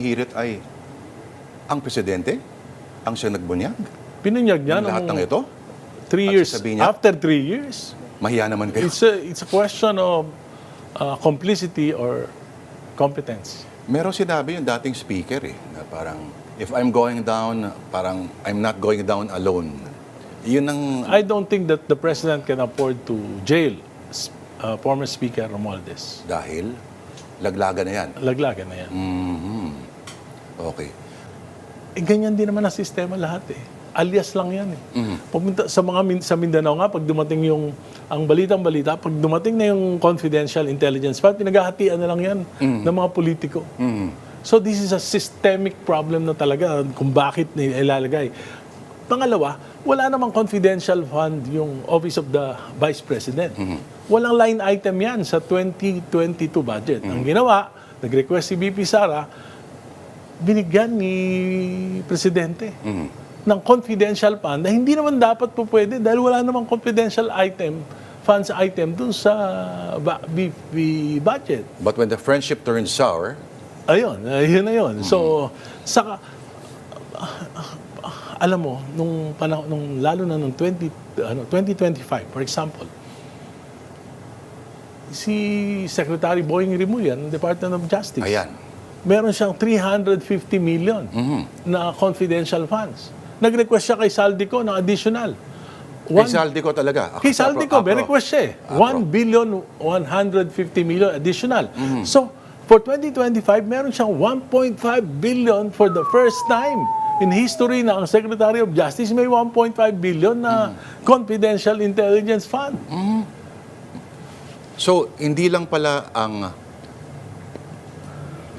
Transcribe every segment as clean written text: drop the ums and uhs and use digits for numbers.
hirit ay ang presidente, ang siya nagbunyag. Pinunyag niya Ang lahat ng nung ito, 3 at years. sasabihin niya, After 3 years, mahiya naman kayo. it's a question of complicity or competence. Meron sinabi yung dating speaker na parang, if I'm going down, parang I'm not going down alone. Yun ang, I don't think that the president can afford to jail former Speaker Romualdez. dahil laglaga na yan. Laglagan na yan. Okay. Ganyan din naman ang sistema lahat eh. Alias lang yan eh. Pumunta sa sa Mindanao nga, pag dumating ang balitang-balita, pag dumating na yung confidential intelligence file, pinaghahatian na lang yan ng mga politiko. So this is a systemic problem na talaga kung bakit ilalagay. Pangalawa, wala namang confidential fund yung Office of the Vice President. Walang line item yan sa 2022 budget. Ang ginawa, nag-request si BP Sara, binigyan ni Presidente ng confidential fund na hindi naman dapat po pwede dahil wala namang confidential funds item dun sa BP budget. But when the friendship turns sour, Ayun na yun. So, saka, alam mo, nung panahon, lalo na nung 2025, for example, si Secretary Boying Rimulya ng Department of Justice, ayan. meron siyang 350 million na confidential funds. Nag-request siya kay Saldico ng additional. Kay Saldico talaga. Kay Saldico, may request siya eh. 1 billion 150 million additional. So, for 2025, meron siyang 1.5 billion for the first time in history na ang Secretary of Justice may 1.5 billion na confidential intelligence fund. So, hindi lang pala ang,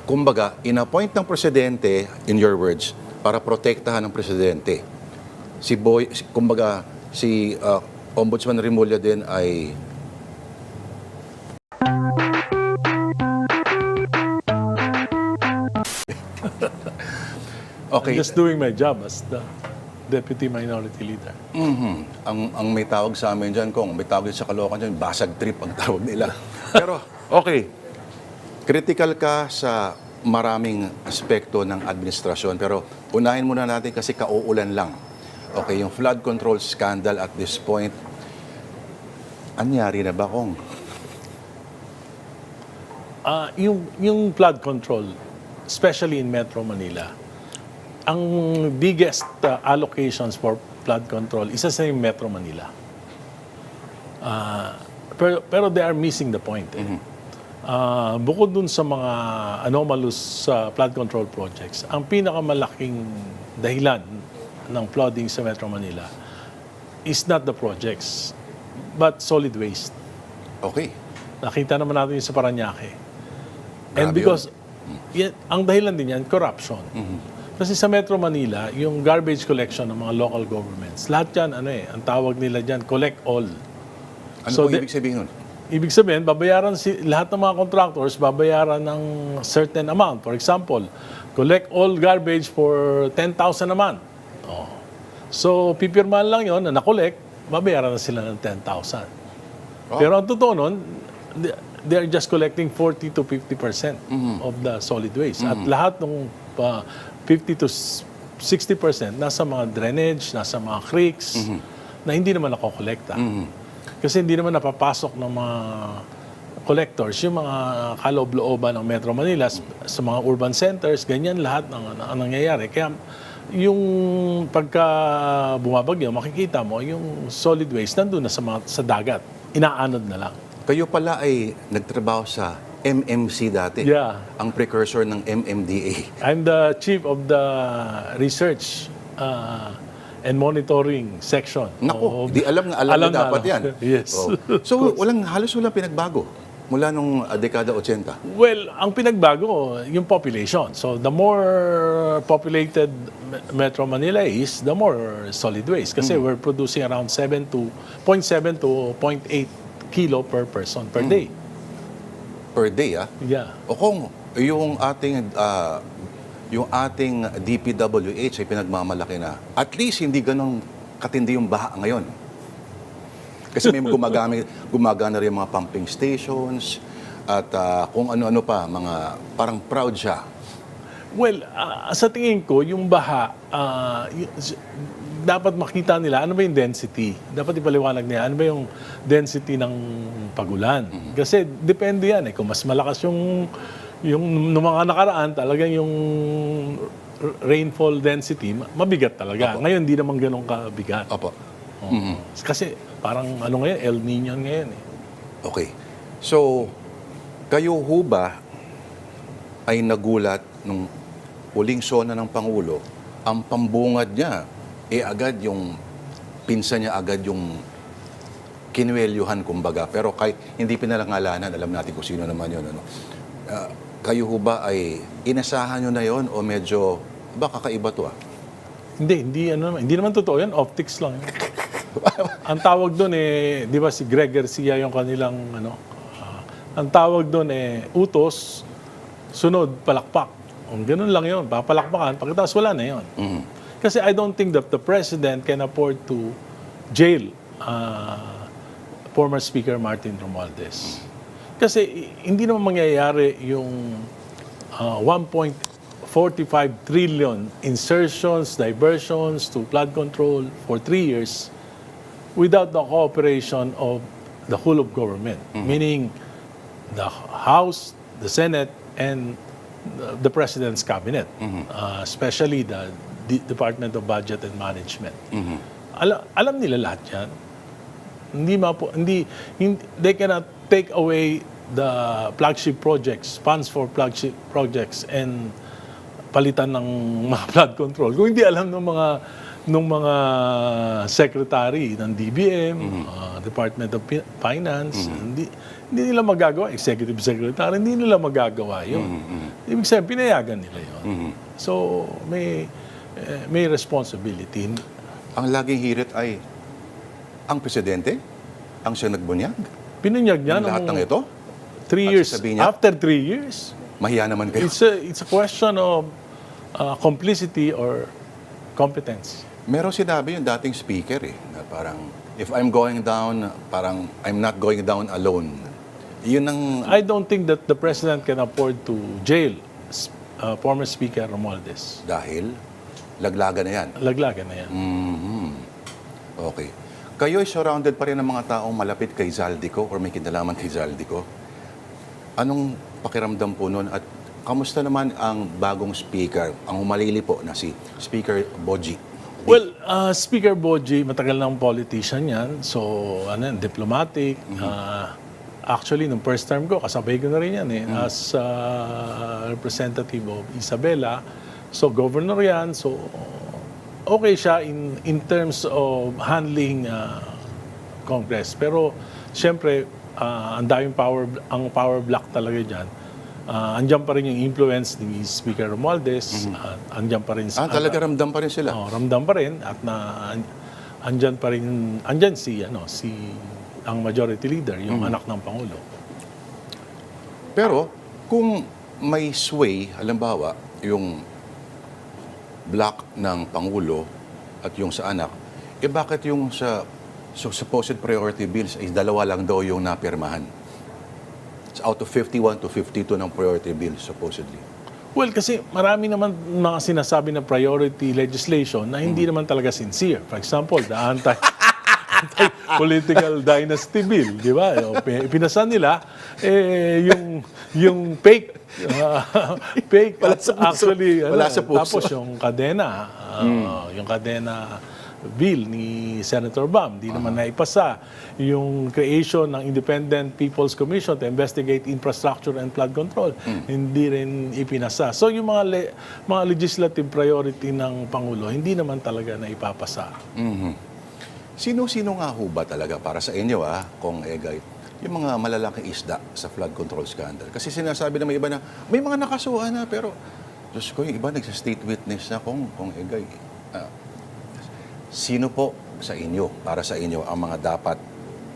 kumbaga, in-appoint ng presidente, in your words, para protektahan ng presidente. Kumbaga, si Ombudsman Rimulya din ay okay. I'm just doing my job as the Deputy Minority Leader. Ang may tawag sa amin dyan, Kong, may tawag sa Caloocan dyan, basag trip ang tawag nila. Pero, okay. Critical ka sa maraming aspekto ng administrasyon, pero unahin muna natin kasi kauulan lang. Okay, yung flood control scandal at this point, anyari na ba, Kong? Yung flood control, especially in Metro Manila, ang biggest allocations for flood control isa sa yung Metro Manila. Pero they are missing the point. Bukod dun sa mga anomalous flood control projects, ang pinakamalaking dahilan ng flooding sa Metro Manila is not the projects, but solid waste. Okay. Nakita naman natin yung sa Parañaque. And Grabe because, ang dahilan din yan, corruption. Kasi sa Metro Manila, yung garbage collection ng mga local governments, lahat yan, ang tawag nila dyan, collect all. Ano po ibig sabihin nun? Ibig sabihin, babayaran lahat ng mga contractors, babayaran ng certain amount. For example, collect all garbage for 10,000 a month. Oh. So, pipirmahan lang yon na na-collect, babayaran na sila ng 10,000. Pero ang totoo nun, they are just collecting 40 to 50% of the solid waste. At lahat ng 50 to 60% nasa mga drainage, nasa mga creeks, na hindi naman nakokolekta. Kasi hindi naman napapasok ng mga collectors, yung mga kaloob-looban ng Metro Manila, sa mga urban centers, ganyan lahat ang nangyayari. Kaya yung pagka bumabagyo, makikita mo yung solid waste nandun na sa dagat. Inaanod na lang. Kayo pala ay nagtrabaho sa MMC dati. Yeah. Ang precursor ng MMDA. I'm the chief of the research and monitoring section. Naku, di alam na dapat yan. Yes. Oh. So, halos walang pinagbago mula nung dekada 80. Well, ang pinagbago, yung population. So, the more populated Metro Manila is, the more solid waste. Kasi we're producing around 0.7 to 0.8 kilo per person per day. Per day, ah? Yeah. O kung yung ating DPWH ay pinagmamalaki na, at least hindi ganun katindi yung baha ngayon. Kasi may gumagana rin yung mga pumping stations at kung ano-ano pa, parang proud siya Well, sa tingin ko, yung baha, dapat makita nila ano ba yung density. Dapat ipaliwanag nila ano ba yung density ng pagulan. Kasi depende yan eh. Kung mas malakas yung nung mga nakaraan, talagang yung rainfall density, mabigat talaga. Ngayon, di naman ganun kabigat. Opo. Kasi parang ano ngayon, El Nino ngayon eh. Okay. So, kayo ho ba ay nagulat nung huling sona ng Pangulo, ang pambungad niya, agad yung, pinsan niya agad yung kinwelyuhan, kumbaga. Pero kahit hindi pinalangalanan, alam natin kung sino naman yun. Ano? Kayo ho ba ay inasahan nyo na yon o medyo, kakaiba to Hindi naman totoo yan, optics lang. Ang tawag doon di ba si Greg Garcia yung kanilang ang tawag doon utos, sunod, palakpak. Ganun lang yun, papalakpakan, pagkatapos wala na yun. Kasi I don't think that the President can afford to jail former Speaker Martin Romualdez. Kasi hindi naman mangyayari yung 1.45 trillion insertions, diversions to flood control for 3 years without the cooperation of the whole of government, meaning the House, the Senate, and the President's Cabinet, especially the Department of Budget and Management. Alam nila lahat yan. They cannot take away the flagship projects, funds for flagship projects, and palitan ng mga flood control. Kung hindi alam ng mga secretary ng DBM, Department of Finance, hindi nila magagawa. Executive Secretary, hindi nila magagawa yun. Ibig sabihin, pinayagan nila yun. So, may responsibility. Ang laging hirit ay, ang presidente, ang siya nagbunyag. Pinunyag niya Lahat ng ito? 3 At years. sasabihin niya, After 3 years, mahiya naman kayo. it's a question of complicity or competence. Meron sinabi yung dating speaker na parang, if I'm going down, parang I'm not going down alone. Yun ang... I don't think that the President can afford to jail former Speaker Romualdez. Dahil, laglagan na yan. Laglagan na yan. Okay. Kayo ay surrounded pa rin ng mga taong malapit kay Zaldico or may kinalaman kay Zaldico. Anong pakiramdam po nun? At kamusta naman ang bagong speaker, ang humalili po na si Speaker Boji? Well, Speaker Boji, matagal ng politician yan. So, diplomatic. Actually, nung first term ko, kasabay ko na rin yan as representative of Isabela. So, governor yan. So, okay siya in terms of handling Congress. Pero, siyempre, ang daming power block talaga dyan. Andyan pa rin yung influence ni Speaker Romualdez. Andyan pa rin Talaga ramdam pa rin sila? Ramdam pa rin. At andyan pa rin, andyan ang majority leader, yung anak ng Pangulo. Pero, kung may sway, halimbawa, yung block ng Pangulo at yung sa anak, bakit yung sa supposed priority bills ay dalawa lang daw yung napirmahan? It's out of 51 to 52 ng priority bills, supposedly. Well, kasi marami naman mga sinasabi na priority legislation na hindi naman talaga sincere. For example, the anti-political dynasty bill, di ba? Pinasa nila, yung fake, fake, Wala sa puso. actually, Wala sa puso. tapos yung kadena bill ni Senator Bam, di naman naipasa. Yung creation ng Independent People's Commission to investigate infrastructure and flood control, hindi rin ipinasa. So yung mga legislative priority ng Pangulo, hindi naman talaga naipapasa. Sino-sino nga ho ba talaga para sa inyo, Kong Egay, yung mga malalaking isda sa flood control scandal? Kasi sinasabi na may iba na, may mga nakasuhan na, pero, Diyos ko, yung iba nagsa-state witness na, Kong Egay. Sino po sa inyo, para sa inyo, ang mga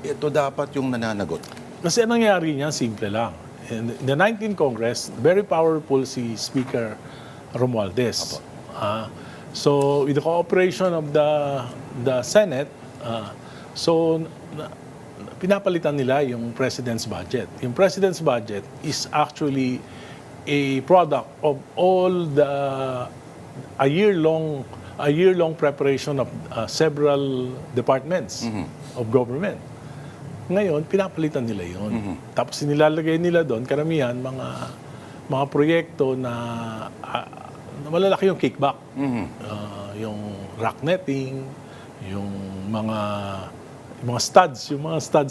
ito dapat yung nananagot? Kasi ang nangyari niya, simple lang. In the 19th Congress, very powerful si Speaker Romualdez. So, with the cooperation of the Senate, pinapalitan nila yung President's budget. Yung President's budget is actually a product of all the a year-long preparation of several departments of government. Ngayon, pinapalitan nila yon. Tapos nilalagay nila doon, karamihan, mga proyekto na malalaki yung kickback. Yung rock netting, yung mga studs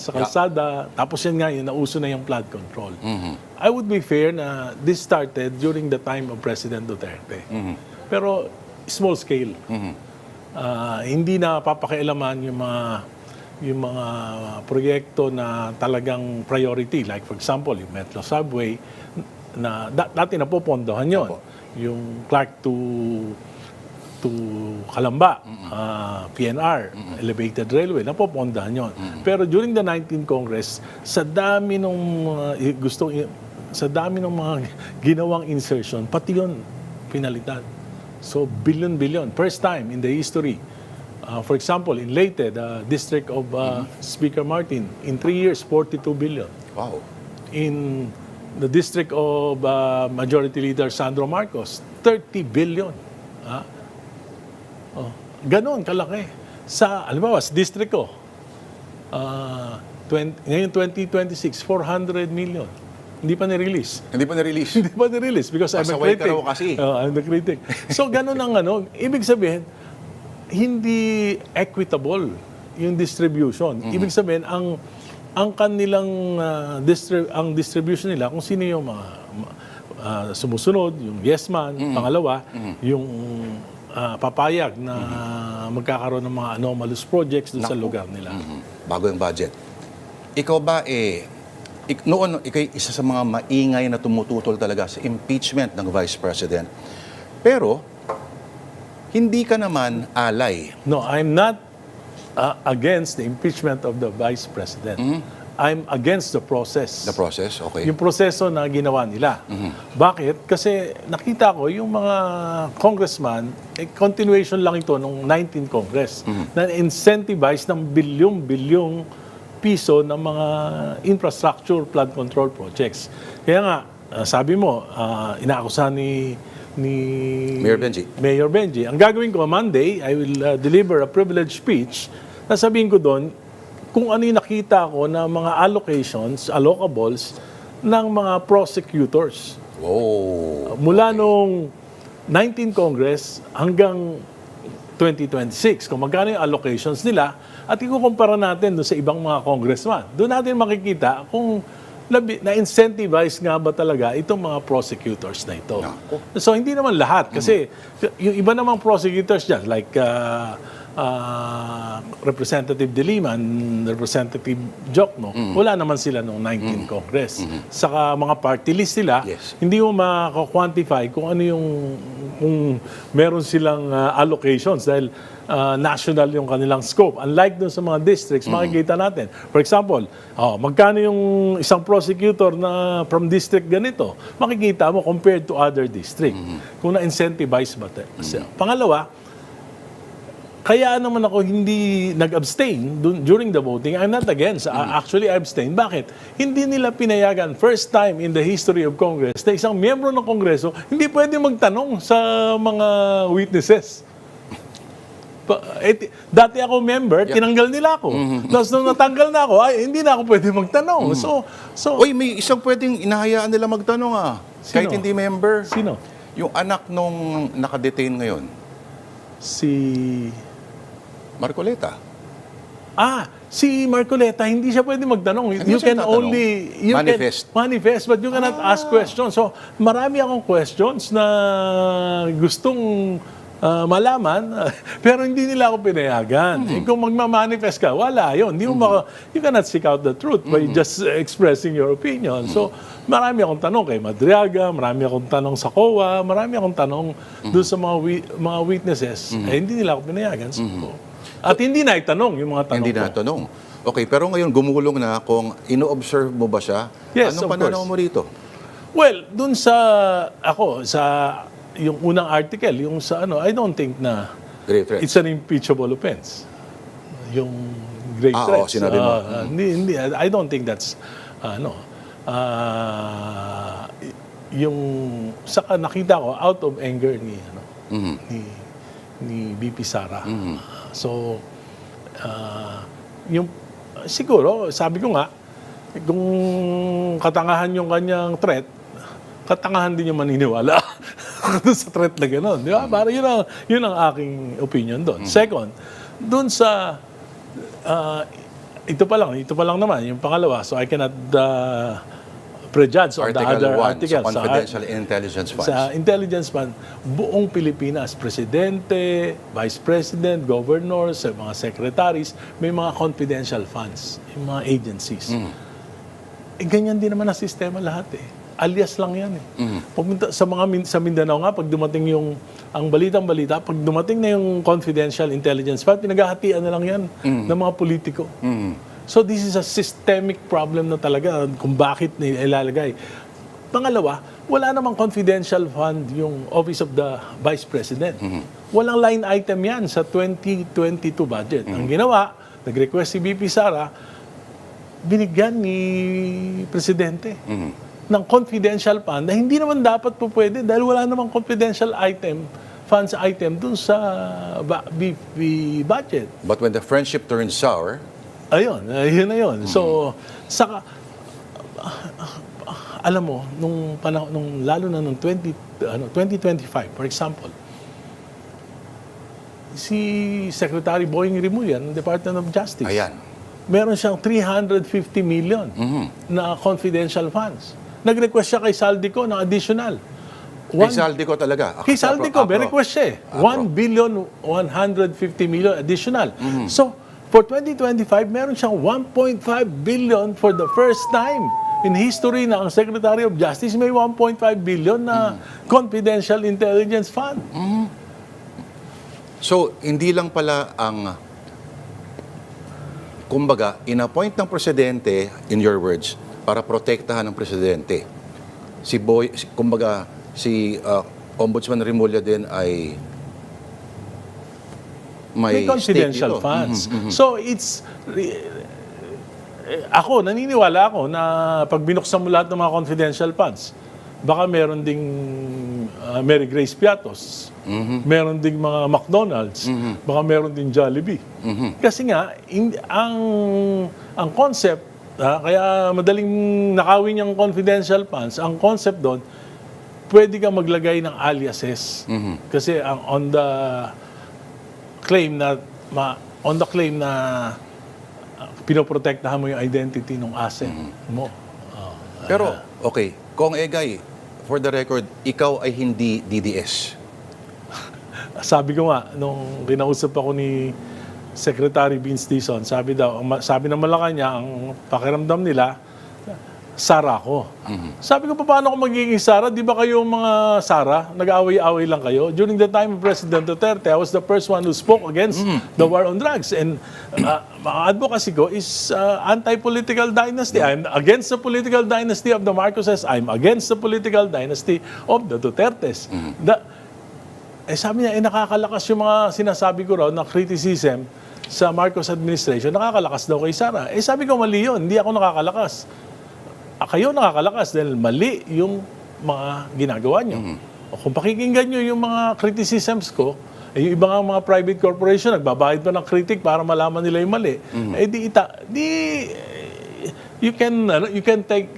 sa kalsada. Tapos yan nga, yun, nauso na yung flood control. I would be fair na this started during the time of President Duterte. Pero small scale. Hindi na papakialaman yung mga proyekto na talagang priority. Like for example, yung Metro Subway, na dati napopondohan yun. Yung Clark to Calamba, PNR, Elevated Railway, napopondahan yun. Pero during the 19th Congress, sa dami ng mga ginawang insertion, pati yun pinalitan. So, billion. First time in the history. For example, in Leyte, the district of Speaker Martin, in 3 years, 42 billion. Wow. In the district of Majority Leader Sandro Marcos, 30 billion. Ganon kalaki. Alam sa district ko, ngayon 2026, 400 million. Hindi pa ni-release. Hindi pa na-release. Hindi pa ni-release because I'm a Pasaway critic. ka raw kasi. I'm the critic. So, ganun ang ibig sabihin, hindi equitable yung distribution. Ibig sabihin, ang kanilang ang distribution nila, kung sino yung mga sumusunod, yung yes man, pangalawa, yung papayag na magkakaroon ng mga anomalous projects doon sa lugar nila. Bago yung budget. Ikaw ba noon, ikay isa sa mga maingay na tumututol talaga sa impeachment ng Vice President. Pero, hindi ka naman alay. No, I'm not against the impeachment of the Vice President. I'm against the process. The process, okay. Yung proseso na ginawa nila. Bakit? Kasi nakita ko yung mga congressman, continuation lang ito nung 19th Congress, na incentivize ng bilyong piso ng mga infrastructure flood control projects. Kaya nga, sabi mo, inaakusahan ni Mayor Benji. Ang gagawin ko, Monday, I will deliver a privileged speech na sabihin ko doon kung ano yung nakita ko na mga allocables ng mga prosecutors. Wow. Mula nung 19th Congress hanggang 2026, kung magkano yung allocations nila, at ikukumpara natin doon sa ibang mga congressman. Doon natin makikita kung na-incentivize nga ba talaga itong mga prosecutors na ito. So, hindi naman lahat. Kasi yung iba namang prosecutors dyan, like Representative De Lima, Representative Jokno, wala naman sila noong 19th Congress. Saka mga party list sila, hindi mo maka-quantify kung ano kung meron silang allocations dahil national yung kanilang scope. Unlike dun sa mga districts, makikita natin. For example, magkano yung isang prosecutor na from district ganito, makikita mo compared to other district. Kung na-incentivize ba. Pangalawa, kaya naman ako hindi nag-abstain during the voting. I'm not against. Actually, I abstain. Bakit? Hindi nila pinayagan, first time in the history of Congress, na isang miyembro ng Kongreso hindi pwede magtanong sa mga witnesses. Dati ako member, tinanggal nila ako. Tapos nung natanggal na ako, hindi na ako pwede magtanong. Uy, may isang pwedeng inahayaan nila magtanong kahit hindi member. Sino? Yung anak nung nakadetain ngayon. Si Marcoleta. Si Marcoleta, hindi siya pwede magtanong. You can only manifest, but you cannot ask questions. So, marami akong questions na gustong malaman, pero hindi nila ako pinayagan. Kung magmamanifest ka, wala yun. You cannot seek out the truth by just expressing your opinion. So, marami akong tanong kay Madriaga, marami akong tanong sa COA, marami akong tanong doon sa mga witnesses. Hindi nila ako pinayagan. At hindi na itanong yung mga tanong Hindi na tanong. Okay, pero ngayon gumulong na kung ino-observe mo ba siya. Yes, Anong of pananaw course. mo rito? Well, dun sa yung unang article, yung sa I don't think na Grave threat. it's an impeachable offense. Yung grave threats. Sinabi mo. Hindi, I don't think that's, yung saka nakita ko out of anger ni ni VP Sara. So yung siguro sabi ko nga kung katangahan yung kanyang threat, katangahan din yung maniniwala doon sa threat na gano'n. Di ba? Para yun ang aking opinion doon. Second, doon sa ito pa lang naman yung pangalawa, so I cannot prejudge on the Article other 1 articles. sa Confidential Intelligence Funds. Sa intelligence fund, buong Pilipinas, presidente, vice president, governors, mga secretaries, may mga confidential funds, yung mga agencies. Eh, ganyan din naman ang sistema lahat eh. Alias lang yan eh. Pumunta, sa Mindanao nga, pag dumating ang balitang-balita, pag dumating na yung confidential intelligence fund, pinaghahatian na lang yan ng mga politiko. So this is a systemic problem na talaga kung bakit ilalagay. Pangalawa, wala namang confidential fund yung Office of the Vice President. Walang line item yan sa 2022 budget. Ang ginawa, nag-request si VP Sara, binigyan ni Presidente ng confidential fund na hindi naman dapat po pwede dahil wala namang confidential funds item dun sa VP budget. But when the friendship turns sour, Ayun na yun. So, saka, alam mo, nung panahon, lalo na nung 2025, for example, si Secretary Boying Rimulya ng Department of Justice, ayan. meron siyang 350 million na confidential funds. Nag-request siya kay Saldico ng additional. Kay Saldico talaga. Kay Saldico, may request siya eh. 1 billion 150 million additional. So, for 2025, meron siyang 1.5 billion for the first time in history na ang Secretary of Justice may 1.5 billion na confidential intelligence fund. So, hindi lang pala ang, kumbaga, in-appoint ng presidente, in your words, para protektahan ng presidente. Si Ombudsman Rimulya din ay may confidential stake dito. funds. So it's naniniwala ako na pag binuksan mo lahat ng mga confidential funds, baka meron ding Mary Grace Piatos, meron ding mga McDonald's, baka meron ding Jollibee. Kasi nga ang concept, kaya madaling nakawin yung confidential funds, ang concept doon, pwede ka maglagay ng aliases. Kasi on the claim na pinoprotektahan mo yung identity ng asset mo. Pero, okay, Kong Egay, for the record, ikaw ay hindi DDS. Sabi ko nga, nung kinausap ako ni Secretary Vince Dizon, sabi ng Malacanang, ang pakiramdam nila, Sara ko. Sabi ko, paano ako magiging Sara? Di ba kayo mga Sara? Nag-away-away lang kayo. During the time of President Duterte, I was the first one who spoke against the war on drugs. And advocacy ko is anti-political dynasty. I'm against the political dynasty of the Marcoses. I'm against the political dynasty of the Dutertes. Sabi niya, nakakalakas yung mga sinasabi ko raw na criticism sa Marcos administration. Nakakalakas daw kay Sara. Sabi ko, mali yun. Hindi ako nakakalakas. Kayo nakakalakas dahil mali yung mga ginagawa nyo. O kung pakikinggan nyo yung mga criticisms ko, yung ibang mga private corporation, nagbabayad pa ng critic para malaman nila yung mali. You can take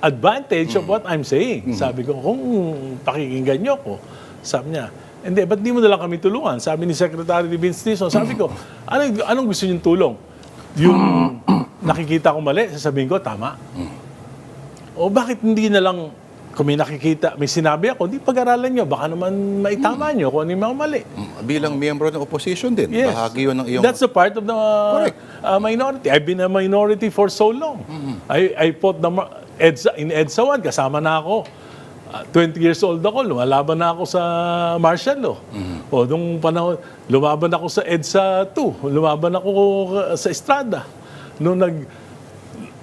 advantage of what I'm saying. Sabi ko, kung pakikinggan nyo ko, sabi niya, hindi, ba't di mo na lang kami tulungan? Sabi ni Secretary Vince Dizon, sabi ko, anong gusto niyong tulong? Yung nakikita ko mali, sasabihin ko, tama. O bakit hindi na lang, kung may nakikita, may sinabi ako, di pag-aralan nyo, baka naman maitama nyo kung ano yung mga mali. Bilang miyembro ng opposition din, Yes. bahagi yun ng iyong... That's a part of the minority. I've been a minority for so long. I fought in EDSA 1, kasama na ako. 20 years old ako, lumalaban na ako sa martial law. O nung panahon, lumaban ako sa EDSA 2, lumaban ako sa Estrada. Nung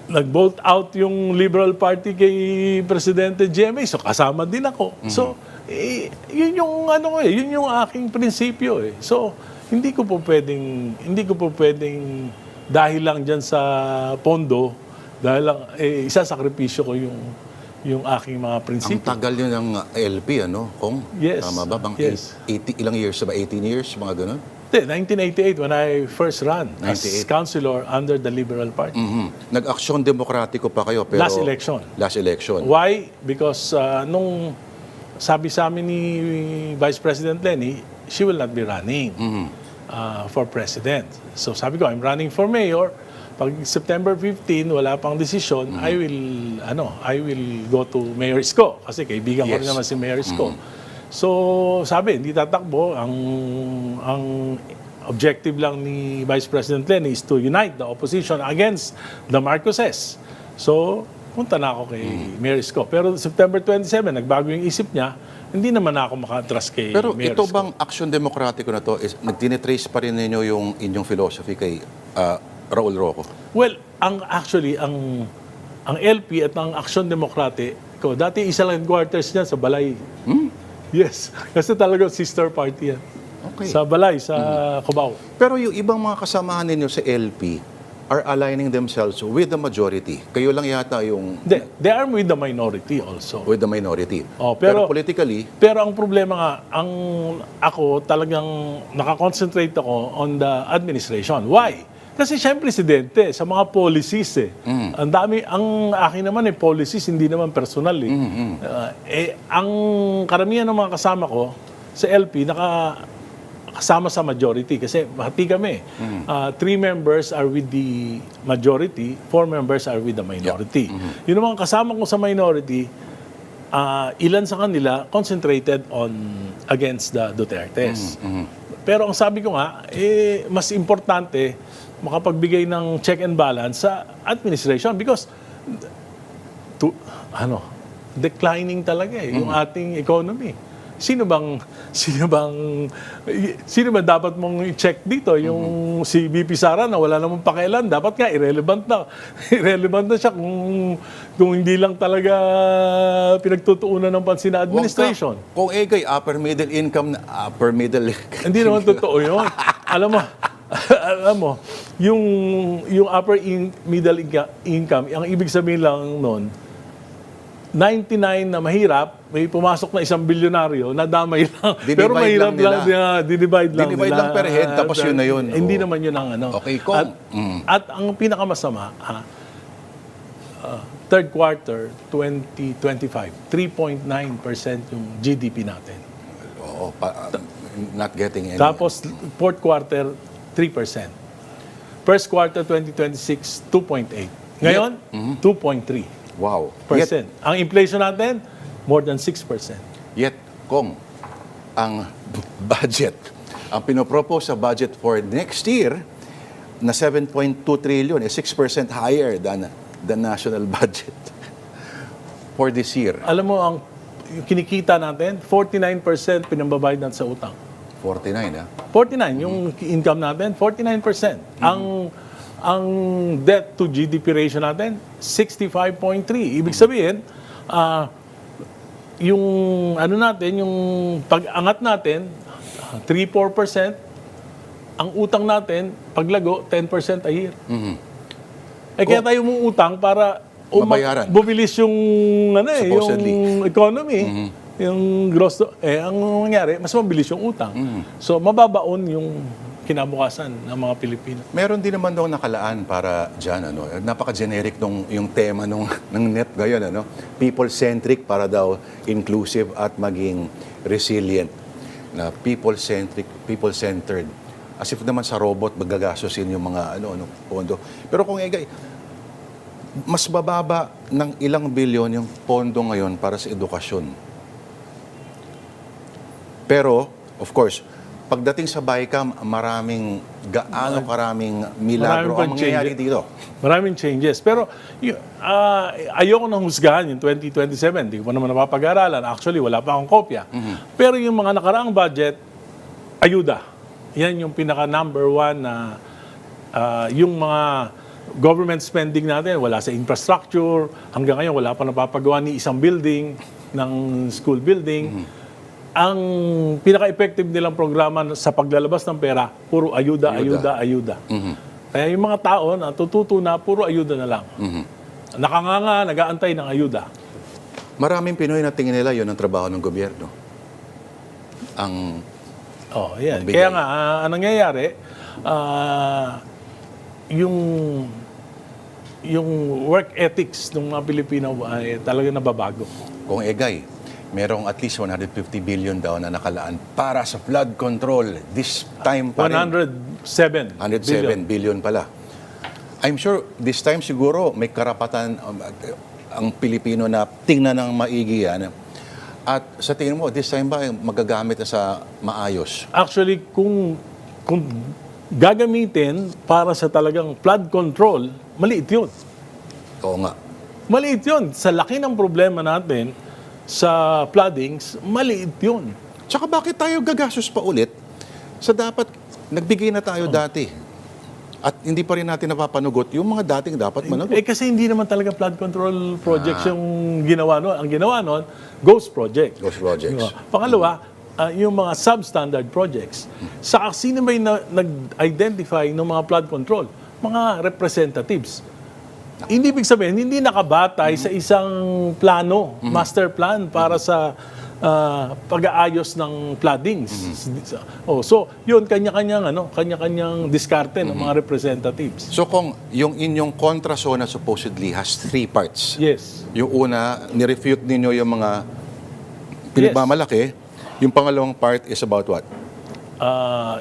nag-vote out yung Liberal Party kay Presidente GMA, so kasama din ako. So, yun yung yun yung aking prinsipyo eh. So, hindi ko po pwedeng dahil lang diyan sa pondo, dahil lang isasakripisyo ko yung aking mga Ang prinsipyo. tagal yun ng LP, ano, Kong? Yes. Tama ba? Yes. ilang years ba? 18 years? Mga ganun? Hindi, 1988 when I first ran as 98. councilor under the Liberal Party. Nag-aksyon demokratiko pa kayo, pero... Last election. Last election. Why? Because nung sabi sa amin ni Vice President Lenny, she will not be running for president. So sabi ko, I'm running for mayor. Pag September 15, wala pang desisyon, I will go to Mayor Isko. Kasi kaibigan ko rin Yes. naman si Mayor Isko. So sabi, hindi tatakbo. Ang objective lang ni Vice President Lenny is to unite the opposition against the Marcoses. So, punta na ako kay Mayor Isko. Pero September 27, nagbago yung isip niya, hindi naman ako makatras kay Pero Mayor ito Isko. bang aksyon demokratiko na to, is nagtinitrace pa rin ninyo yung inyong philosophy kay Raul Roco? Well, ang LP at ang Aksyon Demokratiko, dati isa lang headquarters niya sa Balay. Yes, kasi talaga sister party yan. Okay. Sa Balay, sa Cubao. Pero yung ibang mga kasamahan ninyo sa LP are aligning themselves with the majority. Kayo lang yata yung They are with the minority also. with the minority. Oh, pero pero- politically, Pero ang problema nga, ako talagang nakakonsentrate ako on the administration. Why? Kasi siya yung presidente sa mga policies eh. Ang dami, ang akin naman policies, hindi naman personal eh. Ang karamihan ng mga kasama ko sa LP, kasama sa majority kasi hati kami. 3 members are with the majority, 4 members are with the minority. Yun naman kasama ko sa minority, ilan sa kanila concentrated on against the Dutertes. Pero ang sabi ko nga, mas importante makapagbigay ng check and balance sa administration because declining talaga yung ating economy. Sino ba dapat mong i-check dito? Yung si BP Sara na wala namang pakialam, dapat nga irrelevant na. Irrelevant na siya kung hindi lang talaga pinagtutuunan ng pansin na administration. kung kay upper middle income, Hindi naman totoo yun. Alam mo, yung middle income, ang ibig sabihin lang noon, 99 na mahirap, may pumasok na 1 bilyonaryo, nadamay lang. Dinivide Pero mahirap lang nila. dinivide lang Dinivide lang per head, tapos yun na yun. Hindi Oo. naman yun ang ano. Okay, Kong. At ang pinakamasama, third quarter 2025, 3.9% yung GDP natin. Oo, not getting any. Tapos fourth quarter 3%. First quarter 2026 2.8. Ngayon 2.3%. Wow. Ang inflation natin more than 6%. Yet, Kong, ang budget, ang pinopropose sa budget for next year na 7.2 trillion is 6% higher than the national budget for this year. Alam mo, yung kinikita natin, 49% pinambabayad natin sa utang. 49, ah. 49, yung income natin, 49%. Ang debt to GDP ratio natin, 65.3. Ibig sabihin, yung ano natin, yung pag-angat natin, 3-4%, ang utang natin, paglago, 10% a year. Kaya tayo utang para Mabayaran. bumilis yung Supposedly. yung economy, yung gross ang nangyari, mas mabilis yung utang. So mababaon yung kinabukasan ng mga Pilipino. Meron din naman daw nakalaan para dyan, ano, napaka-generic yung tema ng NEP ngayon, ano, people-centric para daw inclusive at maging resilient. Na people-centric, people-centered. As if naman sa robot, magagastosin yung mga pondo. Pero kung mas bababa ng ilang bilyon yung pondo ngayon para sa edukasyon. Pero, of course, pagdating sa BICAM, karaming milagro ang mangyayari dito. Maraming changes. Pero ayoko nang husgahan yung 2027. Hindi ko pa naman napapag-aralan. Actually, wala pa akong kopya. Pero yung mga nakaraang budget, ayuda. Yan yung pinaka number one na yung mga government spending natin, wala sa infrastructure. Hanggang ngayon, wala pa napapagawa ni isang building, ng school building. Ang pinaka-effective nilang programa sa paglalabas ng pera, puro ayuda. Kaya yung mga tao natututo na puro ayuda na lang. Nakanganga, nag-aantay ng ayuda. Maraming Pinoy na tingin nila yun ang trabaho ng gobyerno. Ang Oh, yan. Bigay. Kaya nga, ang nangyayari, yung work ethics ng mga Pilipino ay talaga nababago. kung egay, merong at least 150 billion daw na nakalaan para sa flood control. This time pa rin. 107 107 billion pala. I'm sure this time siguro may karapatan ang Pilipino na tingnan ng maigi yan. At sa tingin mo, this time ba magagamit na sa maayos? Actually, kung gagamitin para sa talagang flood control, maliit yun. Oo nga. Maliit yun. Sa laki ng problema natin sa floodings, maliit yun. Tsaka bakit tayo gagastos pa ulit sa dapat nagbigay na tayo dati? At hindi pa rin natin napapanugot yung mga dating dapat managot. Kasi hindi naman talaga flood control projects yung ginawa noon. Ang ginawa noon, ghost project. Ghost projects. Diba? Pangalawa, yung mga substandard projects. Saka sino may nag-identify ng mga flood control? Mga representatives. Hindi ibig sabihin, hindi nakabatay sa isang plano, master plan para sa pag-aayos ng floodings. So, yun, kanya-kanyang diskarte ng mga representatives. So kung yung inyong kontrasona supposedly has 3 parts. Yes. Yung una, nirefute ninyo yung mga pinagmamalaki. Yung pangalawang part is about what?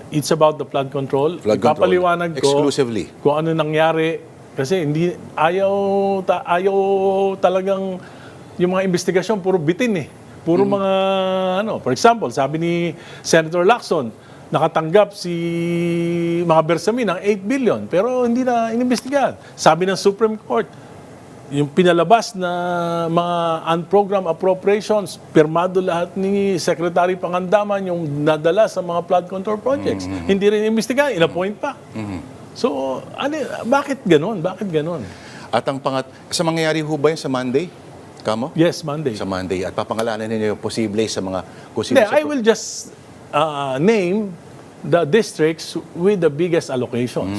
It's about the flood control. Flood control. Ipapaliwanag ko Exclusively. kung ano nangyari. Kasi ayaw talagang yung mga investigasyon, puro bitin eh. Puro mga, for example, sabi ni Senator Lacson, nakatanggap si mga Bersamin ng 8 billion, pero hindi na inimbestigahan. Sabi ng Supreme Court, yung pinalabas na mga unprogrammed appropriations, pirmado lahat ni Secretary Pangandaman yung nadala sa mga flood control projects. Hindi rin inimbestigahan, inappoint pa. So, bakit ganon? Bakit ganon? At ang sa mangyayari ho ba yun sa Monday? Kamo? Yes, Monday. Sa Monday. At papangalanan ninyo yung posible sa mga... kung sino Hindi, sa- I will just name the districts with the biggest allocations.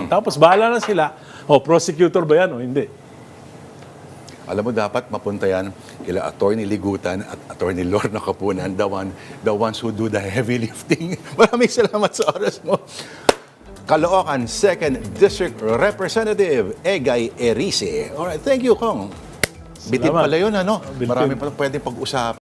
Tapos bahala na sila, prosecutor ba yan o hindi? Alam mo, dapat mapunta yan kila Attorney Ligutan at Attorney Lorna Kapunan, the ones who do the heavy lifting. Maraming salamat sa oras mo. Caloocan 2nd District Representative Egay Erice. Alright, thank you, Kong. Bitin Salamat. pala yun, ano? Bitin. Marami pa pwedeng pag-usapan.